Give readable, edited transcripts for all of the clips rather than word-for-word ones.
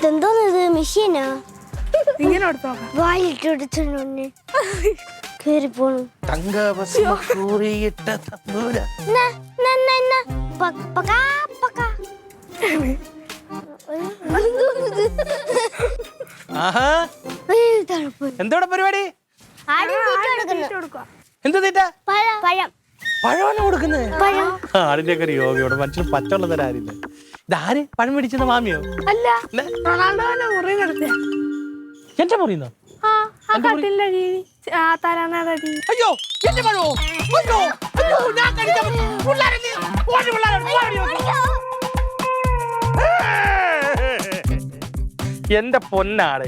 എന്തോന്നത് മെഷീനാ? ഇങ്ങനെ വായിലിട്ടെടുത്തോണ്ട് കേറി പോണു. എന്തോടെ പരിപാടി? എന്ത് തീറ്റ? പഴമാണ് കൊടുക്കുന്നത്. ആടിന്റെ ഒക്കെ ഒരു യോഗയോടെ മനുഷ്യന് പച്ചവെള്ളം തരാൻ ആരില്ല. ഇതാര് പഴം പിടിച്ചത്? മാമിയോ? അല്ല, റൊണാൾഡോനെ മുറി നടത്തിയ എന്റെ മുറിയുന്നോ? അയ്യോ എന്റെ പഴമോ? അയ്യോ അയ്യോ ഞാൻ കഴിക്കാൻ എന്റെ പൊന്നാട്,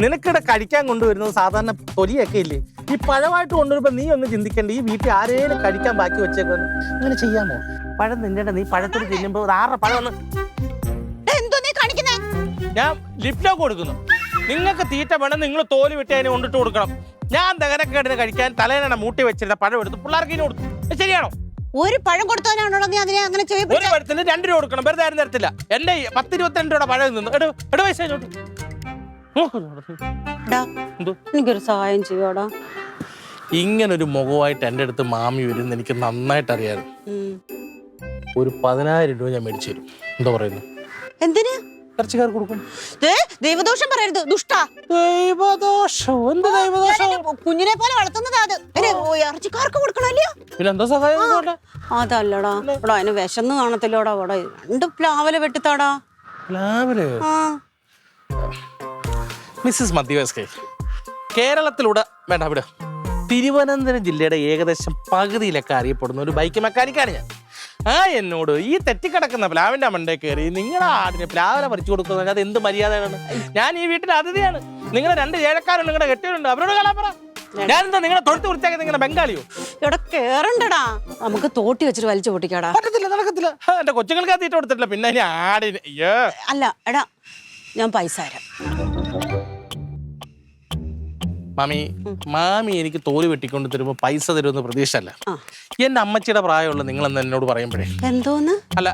നിനക്കിടെ കഴിക്കാൻ കൊണ്ടുവരുന്നത് സാധാരണ തൊലിയൊക്കെ ഇല്ലേ? ഈ പഴമായിട്ട് കൊണ്ടുവരുമ്പോ നീ ഒന്ന് ചിന്തിക്കണ്ട, ഈ വീട്ടിൽ ആരേലും കഴിക്കാൻ ബാക്കി വെച്ചേക്കുന്നു. അങ്ങനെ ചെയ്യാമോ? പഴം തിന്നേണ്ട, നീ പഴത്തിൽ തിന്നുമ്പോ ആരുടെ പഴം ഞാൻ ലിപ്റ്റോ കൊടുക്കുന്നു. നിങ്ങൾക്ക് തീറ്റ വേണം, നിങ്ങൾ തോല് വിട്ട് അതിനെ കൊണ്ടിട്ട് കൊടുക്കണം. ഞാൻ ദഹനക്കേടിന് കഴിക്കാൻ തലേനെ മൂട്ടി വെച്ചിരുന്ന പഴം എടുത്ത് പിള്ളേർക്ക് ഇനി കൊടുത്തു. ശരിയാണോ? ഒരു പഴം കൊടുത്തവനാണോ നീ അതിനെ അങ്ങനെ ചെയ്യും? ഒരു പഴത്തിന് 2 രൂപ കൊടുക്കണം, വെറുതെ ആരും തരത്തില്ല. എന്റെ 10-22 രൂപ പഴം നിന്ന് എടു പൈസ. എനിക്കൊരു സഹായം ചെയ്യോടാ. ഇങ്ങനൊരു മുഖമായിട്ട് എന്റെ അടുത്ത് മാമി വരുന്ന എനിക്ക് നന്നായിട്ട് അറിയാം. ഒരു 10,000 രൂപ ഞാൻ മേടിച്ചു തരും. എന്താ പറയുന്നു? എന്തിന്? ഇറച്ചിക്കാർക്ക് കൊടുക്കും. ദൈവദോഷം പറയരുത്, ദുഷ്ടാ. ദൈവദോഷം? എന്ത് ദൈവദോഷം? കുഞ്ഞിനെ പോലെ വളർത്തുന്നതാ അത്. ഇറച്ചിക്കാർക്ക് കൊടുക്കണല്ലോ. പിന്നെ എന്താ സഹായം? അതല്ലടാ, ഇവിടെ അതിന് വിശന്ന് കാണത്തില്ലോടാ. ഇവിടെ 2 പ്ലാവല വെട്ടിത്താടാ. മിസ്സസ് മധ്യവയസ്കേ, കേരളത്തിലൂടെ വേണ്ട ഇവിടെ തിരുവനന്തപുരം ജില്ലയുടെ ഏകദേശം പകുതിയിലൊക്കെ അറിയപ്പെടുന്ന ഒരു ബൈക്ക് മെക്കാനിക്കാണ് ഞാൻ. എന്നോട് ഈ തെറ്റിക്കിടക്കുന്ന പ്ലാവിന്റെ മണ്ടേ കയറി നിങ്ങളുടെ ആടിന് പ്ലാവിനെ പറിച്ചു കൊടുക്കുന്നത് അത് എന്ത് മര്യാദയാണ്? ഞാൻ ഈ വീട്ടിൽ അതിഥിയാണ്. നിങ്ങളെ 2 ഏഴക്കാരുണ്ട്, നിങ്ങളുടെ കെട്ടിയുണ്ട്, അവരോട് കളാൻ പറ. ഞാനെന്താ നിങ്ങളെ തൊടുത്ത് വൃത്തിയാക്കി നിങ്ങളുടെ ബംഗാളിയോ? ഇവിടെ കേറണ്ടടാ, നമുക്ക് തോട്ടി വെച്ചിട്ട് വലിച്ചു പൊട്ടിക്കാടാ. പറ്റത്തില്ല, നടക്കത്തില്ല. എന്റെ കൊച്ചുങ്ങൾക്ക് തീറ്റ കൊടുത്തിട്ടില്ല, പിന്നെ ഇനി ആടിന്. അല്ല എടാ, ഞാൻ പൈസ തരാം. മാമി എനിക്ക് തോല് വെട്ടിക്കൊണ്ട് തരുമ്പോ പൈസ തരുമെന്ന് പ്രതീക്ഷ അല്ല. എന്റെ അമ്മച്ചിയുടെ പ്രായമുള്ള നിങ്ങളെന്ന് എന്നോട് പറയുമ്പോഴേ, എന്തോന്ന് അല്ല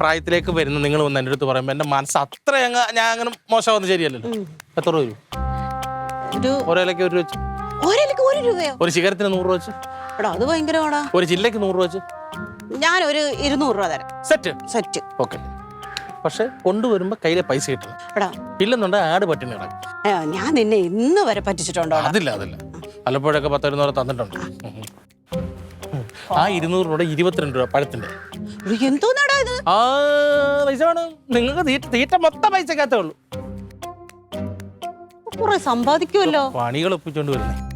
പ്രായത്തിലേക്ക് വരുന്ന നിങ്ങൾ വന്ന് എൻ്റെ അടുത്ത് പറയുമ്പോ എന്റെ മനസ്സ് അത്ര ഞാൻ അങ്ങനെ മോശമാവുന്ന ശരിയല്ലല്ലോ. എത്ര രൂപ? ഒരേലക്ക് 1 രൂപ വെച്ച്. ഒരു രൂപയോ? ഒരു സിഗരറ്റിന് 100 രൂപ വെച്ച്. എടാ അത് ഭയങ്കരമാടാ. ഒരു ജില്ലക്ക് 100 രൂപ വെച്ച്. ഞാനൊരു 200 രൂപ തരാം. സെറ്റ്. ഓക്കെ. പക്ഷെ കൊണ്ടുവരുമ്പോ കയ്യിലെ പൈസ കിട്ടണം. എടാ ഇല്ലെന്നുണ്ടെ ആട് പട്ടിണി കിടക്കും. ഞാൻ നിന്നെ ഇന്ന് വരെ പറ്റിച്ചിട്ടുണ്ടോ? അതില്ല. പലപ്പോഴൊക്കെ 10-20 തന്നിട്ടുണ്ട്. ആ 200 രൂപ 22 രൂപ പഴത്തിന്റെ. എന്തോന്നാടാ ഇത്? പൈസ വേണം നിങ്ങൾക്ക്. തീറ്റ മൊത്തം പൈസക്കകത്തേ ഉള്ളൂ. കുറെ സമ്പാദിക്കുമല്ലോ. പണികൾ ഒപ്പിച്ചോണ്ട് വരുന്നത്.